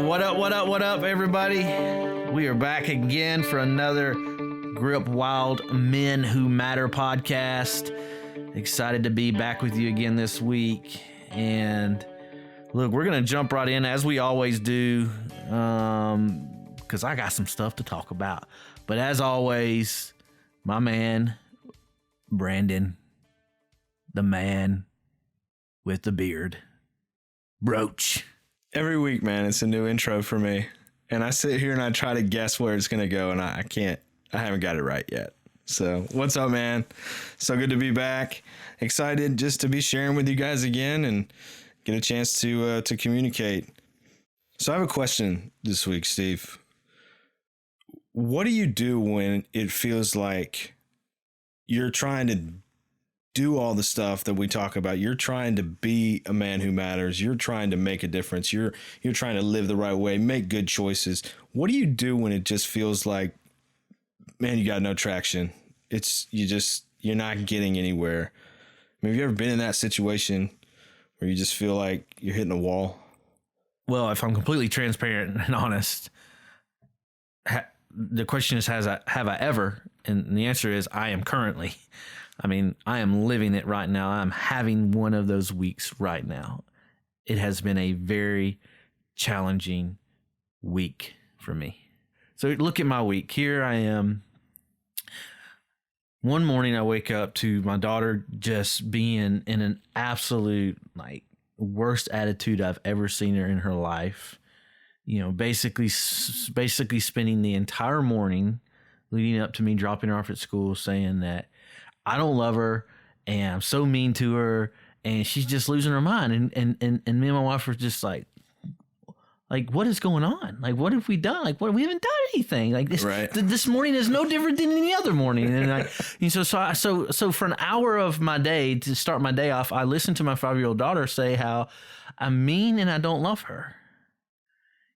What up, everybody? We are back again for another Grip Wild Men Who Matter podcast. Excited to be back with you again this week. And look, we're going to jump right in as we always do, because I got some stuff to talk about. But as always, my man, Brandon, the man with the beard, Broach. Every week, man, it's a new intro for me. And I sit here and I try to guess where it's going to go, and I can't. I haven't got it right yet. So what's up, man? So good to be back. Excited just to be sharing with you guys again and get a chance to communicate. So I have a question this week, Steve. What do you do when it feels like you're trying to do all the stuff that we talk about? You're trying to be a man who matters. You're trying to make a difference. You're trying to live the right way, make good choices. What do you do when it just feels like, man, you got no traction? You're not getting anywhere. I mean, have you ever been in that situation where you just feel like you're hitting a wall? Well, if I'm completely transparent and honest, the question is, have I ever? And the answer is, I am currently. I mean, I am living it right now. I'm having one of those weeks right now. It has been a very challenging week for me. So look at my week. Here I am. One morning I wake up to my daughter just being in an absolute worst attitude I've ever seen her in her life. You know, basically spending the entire morning leading up to me dropping her off at school saying that I don't love her and I'm so mean to her and she's just losing her mind. And me and my wife were just like, what is going on? Like, what have we done? Like, we haven't done anything. Like this, right. This morning is no different than any other morning. And so for an hour of my day to start my day off, I listened to my 5-year-old daughter say how I'm mean and I don't love her,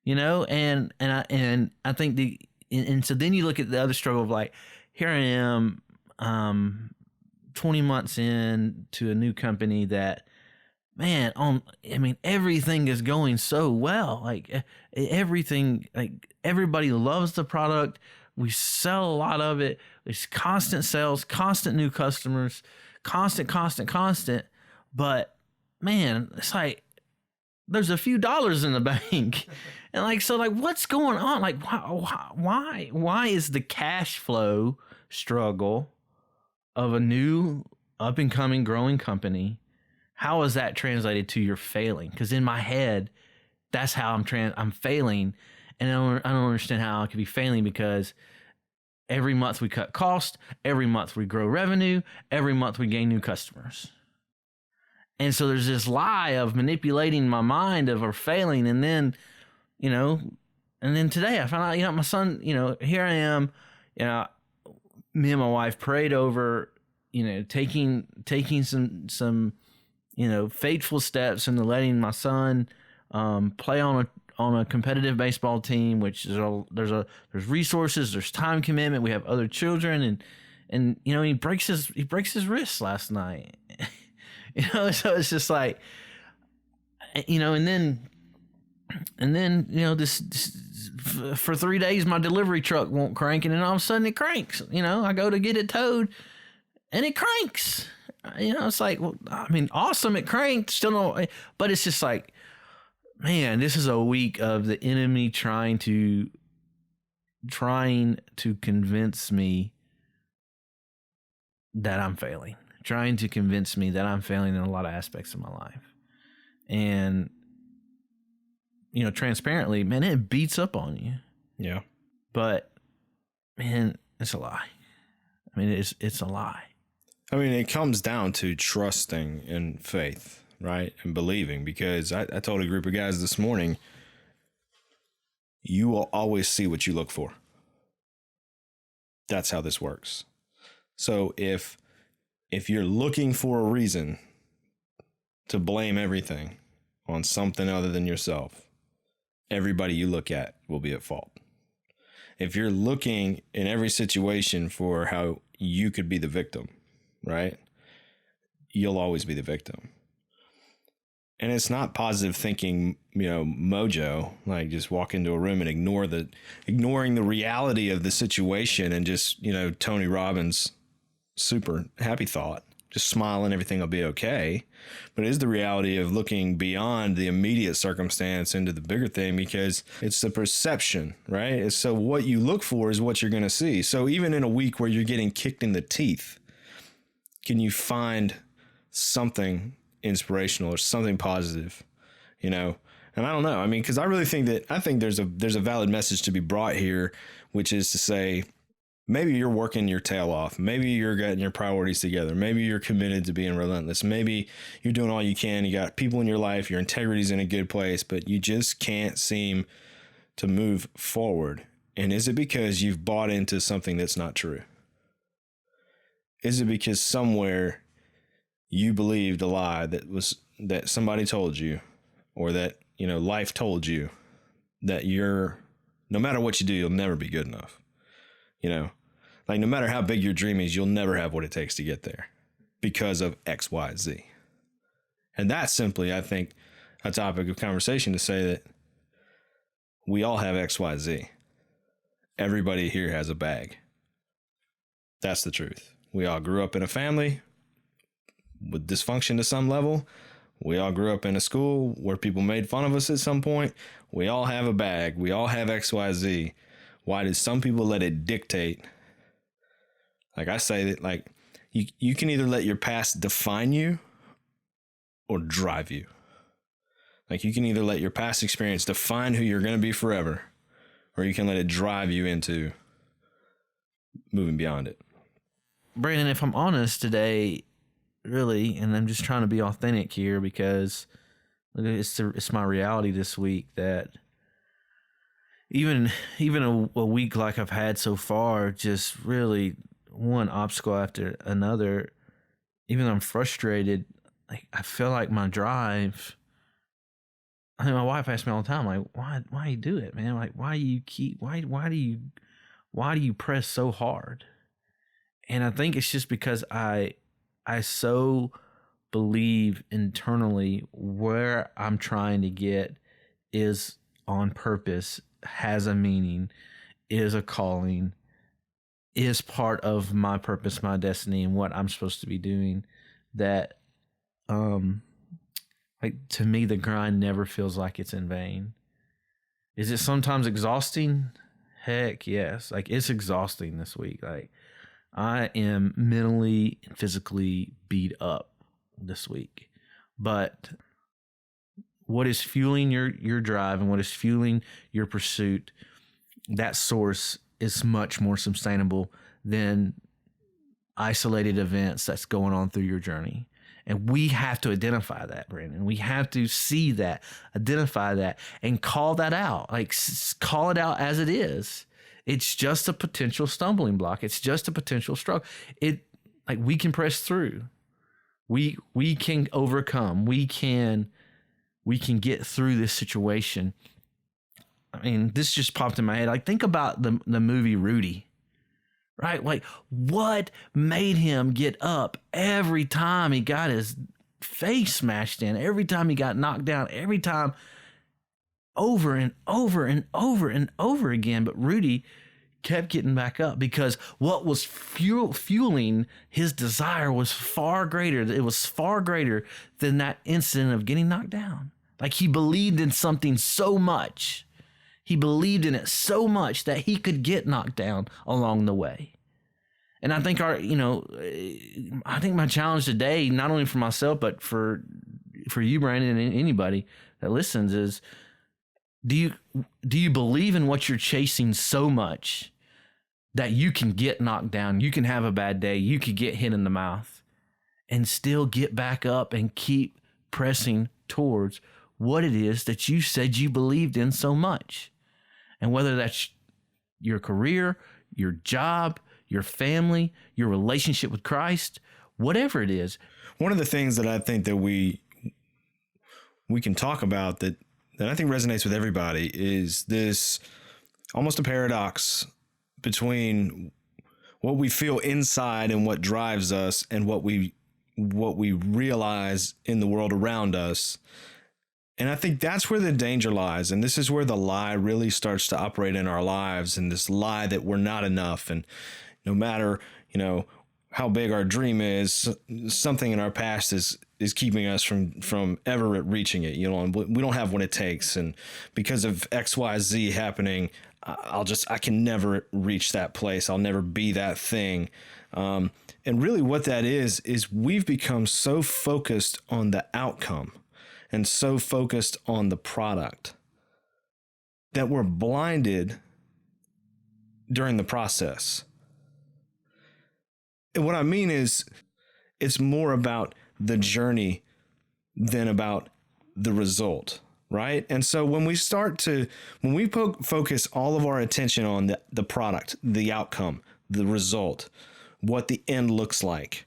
you know? And I think so then you look at the other struggle of like, here I am, 20 months in to a new company that, man, everything is going so well. Like everything, like everybody loves the product. We sell a lot of it. There's constant sales, constant new customers, constant. But man, it's like there's a few dollars in the bank. And what's going on? Like, why is the cash flow struggle of a new up and coming growing company, how is that translated to your failing? Because in my head, that's how I'm failing, and I don't understand how I could be failing, because every month we cut cost, every month we grow revenue, every month we gain new customers. And so there's this lie of manipulating my mind of our failing, and then, today I found out, my son, here I am, me and my wife prayed over, taking some fateful steps into letting my son play on a competitive baseball team, which is there's resources, there's time commitment. We have other children, and he breaks his wrist last night. So it's just like, and then this for 3 days my delivery truck won't crank, and then all of a sudden it cranks. I go to get it towed and it cranks. It's like, well, awesome, it cranked, still no, but it's just like, man, this is a week of the enemy trying to convince me that I'm failing, trying to convince me that I'm failing in a lot of aspects of my life. And transparently, man, it beats up on you. Yeah. But man, it's a lie. It's a lie. It comes down to trusting in faith, right? And believing, because I told a group of guys this morning, you will always see what you look for. That's how this works. So if you're looking for a reason to blame everything on something other than yourself, everybody you look at will be at fault. If you're looking in every situation for how you could be the victim, right? You'll always be the victim. And it's not positive thinking, mojo, like just walk into a room and ignoring the reality of the situation and just, Tony Robbins' super happy thought, just smile and everything will be okay. But it is the reality of looking beyond the immediate circumstance into the bigger thing, because it's the perception, right? It's so what you look for is what you're going to see. So even in a week where you're getting kicked in the teeth, can you find something inspirational or something positive, And I don't know. I mean, because I really think there's a valid message to be brought here, which is to say, maybe you're working your tail off. Maybe you're getting your priorities together. Maybe you're committed to being relentless. Maybe you're doing all you can. You got people in your life. Your integrity's in a good place, but you just can't seem to move forward. And is it because you've bought into something that's not true? Is it because somewhere you believed a lie that somebody told you, or that, life told you, that no matter what you do, you'll never be good enough? Like no matter how big your dream is, you'll never have what it takes to get there because of X, Y, Z. And that's simply, I think, a topic of conversation to say that we all have X, Y, Z. Everybody here has a bag. That's the truth. We all grew up in a family with dysfunction to some level. We all grew up in a school where people made fun of us at some point. We all have a bag. We all have X, Y, Z. Why did some people let it dictate? Like I say that, like you can either let your past define you or drive you. Like you can either let your past experience define who you're going to be forever, or you can let it drive you into moving beyond it. Brandon, if I'm honest today, really, and I'm just trying to be authentic here, because it's my reality this week, that even a week like I've had so far, just really one obstacle after another, even though I'm frustrated, like I feel like my drive, I think my wife asks me all the time, like, why you do it, man? Like, why do you press so hard? And I think it's just because I so believe internally where I'm trying to get is on purpose, has a meaning, is a calling, is part of my purpose, my destiny, and what I'm supposed to be doing, that like to me the grind never feels like it's in vain. Is it sometimes exhausting? Heck yes. Like it's exhausting this week. Like I am mentally and physically beat up this week. But what is fueling your drive and what is fueling your pursuit, that source is much more sustainable than isolated events that's going on through your journey. And we have to identify that, Brandon. We have to see that, identify that, and call that out. Like call it out as it is. It's just a potential stumbling block. It's just a potential struggle. We can press through. We can overcome. We can get through this situation. I mean, this just popped in my head. Like, think about the movie Rudy, right? Like, what made him get up every time he got his face smashed in, every time he got knocked down, every time, over and over and over and over again. But Rudy kept getting back up because what was fueling his desire was far greater. It was far greater than that incident of getting knocked down. Like, he believed in something so much. He believed in it so much that he could get knocked down along the way. And I think my challenge today, not only for myself, but for you, Brandon, and anybody that listens, is do you believe in what you're chasing so much that you can get knocked down, you can have a bad day, you could get hit in the mouth, and still get back up and keep pressing towards what it is that you said you believed in so much? And whether that's your career, your job, your family, your relationship with Christ, whatever it is. One of the things that I think that we can talk about that I think resonates with everybody is this almost a paradox between what we feel inside and what drives us and what we what we realize in the world around us. And I think that's where the danger lies. And this is where the lie really starts to operate in our lives, and this lie that we're not enough. And no matter, how big our dream is, something in our past is keeping us from ever reaching it, and we don't have what it takes. And because of XYZ happening, I can never reach that place. I'll never be that thing. And really what that is we've become so focused on the outcome and so focused on the product that we're blinded during the process. And what I mean is, it's more about the journey than about the result, right? And so when we focus all of our attention on the product, the outcome, the result, what the end looks like,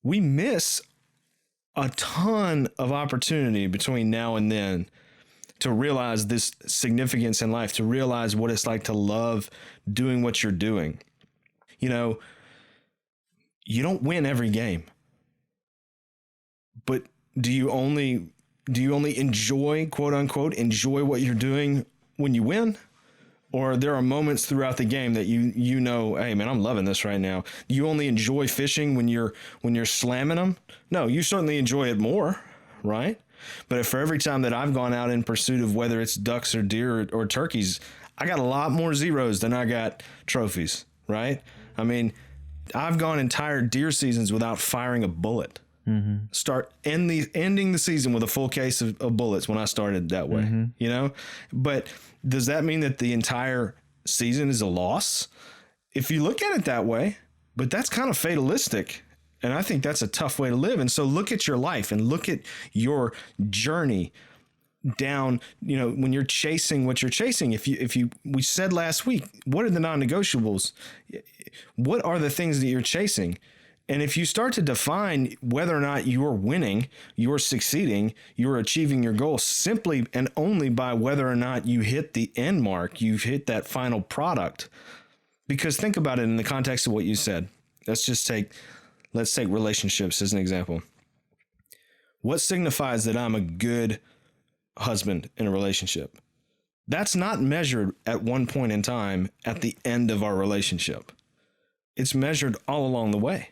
we miss a ton of opportunity between now and then to realize this significance in life, to realize what it's like to love doing what you're doing. You don't win every game, but do you only enjoy, quote unquote, enjoy what you're doing when you win? Or there are moments throughout the game that hey man, I'm loving this right now. Do you only enjoy fishing when you're slamming them? No, you certainly enjoy it more, right? But for every time that I've gone out in pursuit of whether it's ducks or deer or turkeys, I got a lot more zeros than I got trophies, right? I mean, I've gone entire deer seasons without firing a bullet. Mm-hmm. Ending the season with a full case of bullets when I started that way, mm-hmm. But does that mean that the entire season is a loss? If you look at it that way, but that's kind of fatalistic. And I think that's a tough way to live. And so look at your life and look at your journey down, when you're chasing what you're chasing. We said last week, what are the non-negotiables? What are the things that you're chasing? And if you start to define whether or not you're winning, you're succeeding, you're achieving your goal simply and only by whether or not you hit the end mark, you've hit that final product. Because think about it in the context of what you said. Let's take relationships as an example. What signifies that I'm a good husband in a relationship? That's not measured at one point in time at the end of our relationship. It's measured all along the way.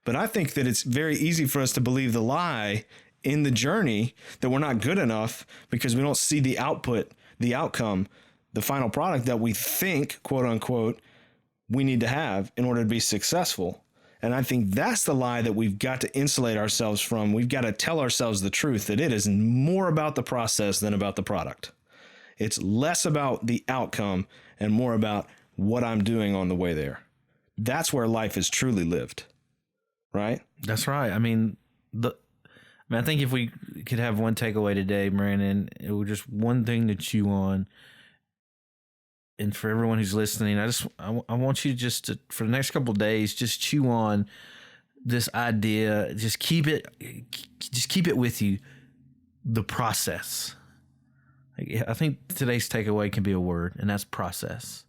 But I think that it's very easy for us to believe the lie in the journey that we're not good enough because we don't see the output, the outcome, the final product that we think, quote unquote, we need to have in order to be successful. And I think that's the lie that we've got to insulate ourselves from. We've got to tell ourselves the truth, that it is more about the process than about the product. It's less about the outcome and more about what I'm doing on the way there. That's where life is truly lived. Right? That's right. I mean, I think if we could have one takeaway today, Brandon, it was just one thing to chew on. And for everyone who's listening, I want you to for the next couple of days, just chew on this idea. Just keep it with you. The process. I think today's takeaway can be a word, and that's process.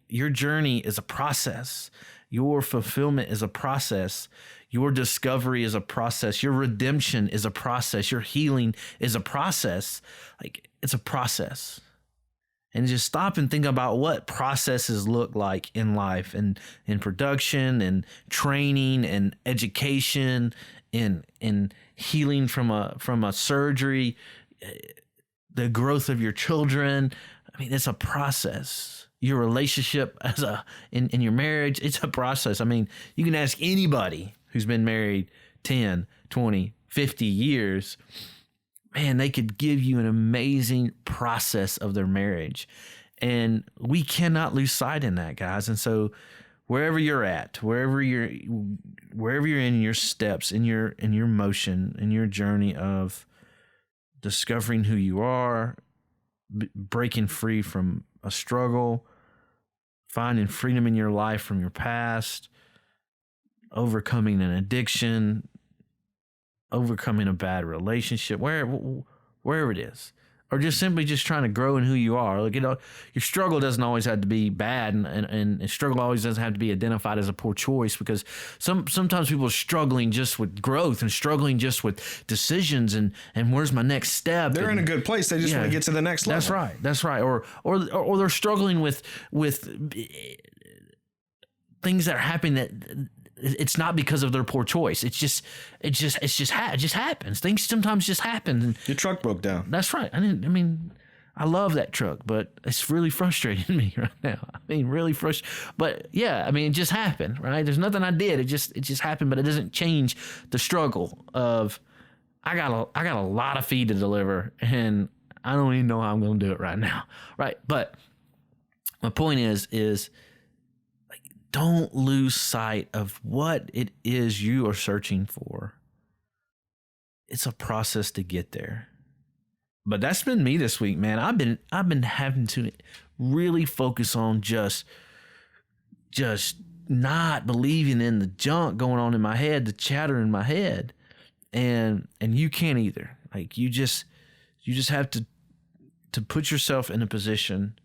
Your journey is a process. Your fulfillment is a process. Your discovery is a process. Your redemption is a process. Your healing is a process. It's a process. And just stop and think about what processes look like in life and in production and training and education and healing from a surgery, the growth of your children. I mean, it's a process. Your relationship in your marriage, it's a process. I mean, you can ask anybody who's been married 10, 20, 50 years, man, they could give you an amazing process of their marriage. And we cannot lose sight in that, guys. And so wherever you're at, wherever you're in your steps, in your motion, in your journey of discovering who you are, breaking free from a struggle, finding freedom in your life from your past, overcoming an addiction, overcoming a bad relationship, wherever it is. or just simply just trying to grow in who you are. Like, your struggle doesn't always have to be bad, and struggle always doesn't have to be identified as a poor choice, because sometimes people are struggling just with growth and struggling just with decisions and where's my next step. They're in a good place. They just want to get to the next level. That's right. Or they're struggling with things that are happening that it's not because of their poor choice. It just happens. Things sometimes just happen. Your truck broke down. That's right. I love that truck, but it's really frustrating me right now. Really frustrating. But yeah, it just happened, right? There's nothing I did. It just happened, but it doesn't change the struggle of I got a lot of feed to deliver, and I don't even know how I'm going to do it right now, right? But my point is don't lose sight of what it is you are searching for. It's a process to get there. But that's been me this week, man. I've been having to really focus on just not believing in the junk going on in my head, the chatter in my head. And you can't either. Like, you just have to put yourself in a position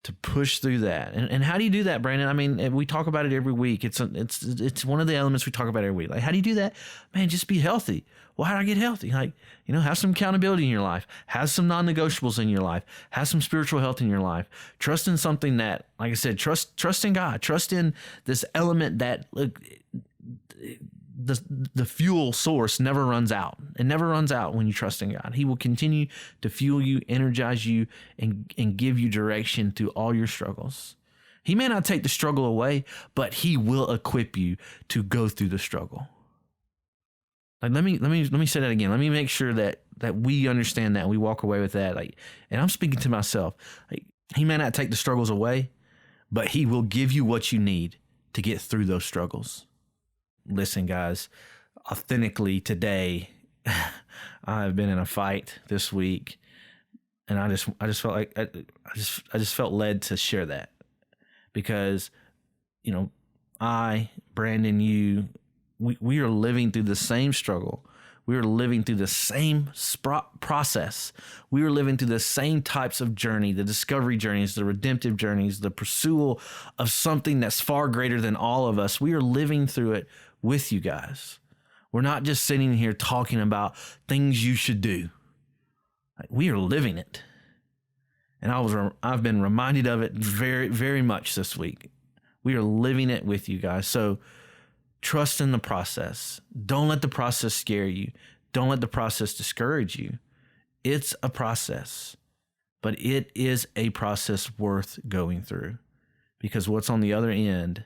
to push through that. And how do you do that, Brandon? We talk about it every week. It's one of the elements we talk about every week. Like, how do you do that? Man, just be healthy. Well, how do I get healthy? Have some accountability in your life. Have some non-negotiables in your life. Have some spiritual health in your life. Trust in something that, like I said, trust in God. Trust in this element that, look, the fuel source never runs out. It never runs out when you trust in God. He will continue to fuel you, energize you, and give you direction through all your struggles. He may not take the struggle away, but he will equip you to go through the struggle. Like, let me say that again. Let me make sure that we understand that and we walk away with that. And I'm speaking to myself. He may not take the struggles away, but he will give you what you need to get through those struggles. Listen, guys, authentically today, I've been in a fight this week, and I just felt like I just felt led to share that, because, Brandon, we are living through the same struggle. We are living through the same process. We are living through the same types of journey, the discovery journeys, the redemptive journeys, the pursuit of something that's far greater than all of us. We are living through it with you guys. We're not just sitting here talking about things you should do. We are living it. And I've been reminded of it very, very much this week. We are living it with you guys. So trust in the process. Don't let the process scare you. Don't let the process discourage you. It's a process, but it is a process worth going through, because what's on the other end,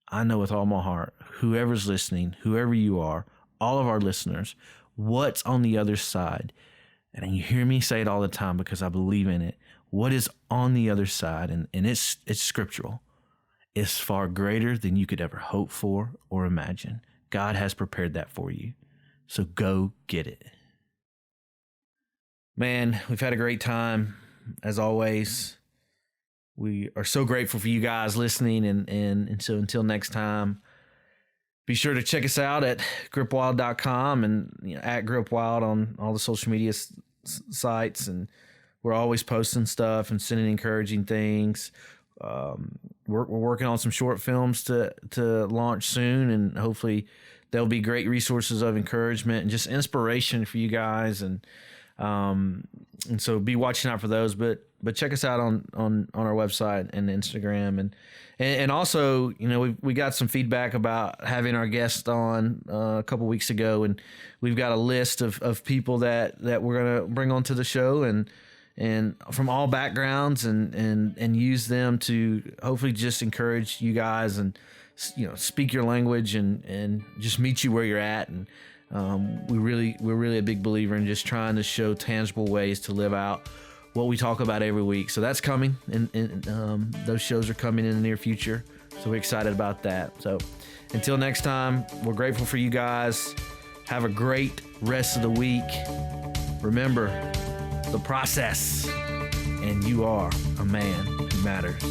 I know with all my heart, whoever's listening, whoever you are, all of our listeners, what's on the other side, and you hear me say it all the time because I believe in it, what is on the other side, and it's scriptural, is far greater than you could ever hope for or imagine. God has prepared that for you. So go get it. Man, we've had a great time, as always. We are so grateful for you guys listening. And so until next time, be sure to check us out at gripwild.com and at gripwild on all the social media sites. And we're always posting stuff and sending encouraging things. We're working on some short films to launch soon, and hopefully there'll be great resources of encouragement and just inspiration for you guys. And so be watching out for those, but check us out on our website and Instagram, and also, we got some feedback about having our guest on a couple weeks ago, and we've got a list of people that we're going to bring onto the show, and from all backgrounds, and use them to hopefully just encourage you guys and, speak your language and just meet you where you're at. And we're really a big believer in just trying to show tangible ways to live out what we talk about every week. So that's coming, and those shows are coming in the near future. So we're excited about that. So until next time, we're grateful for you guys. Have a great rest of the week. Remember the process, and you are a man who matters.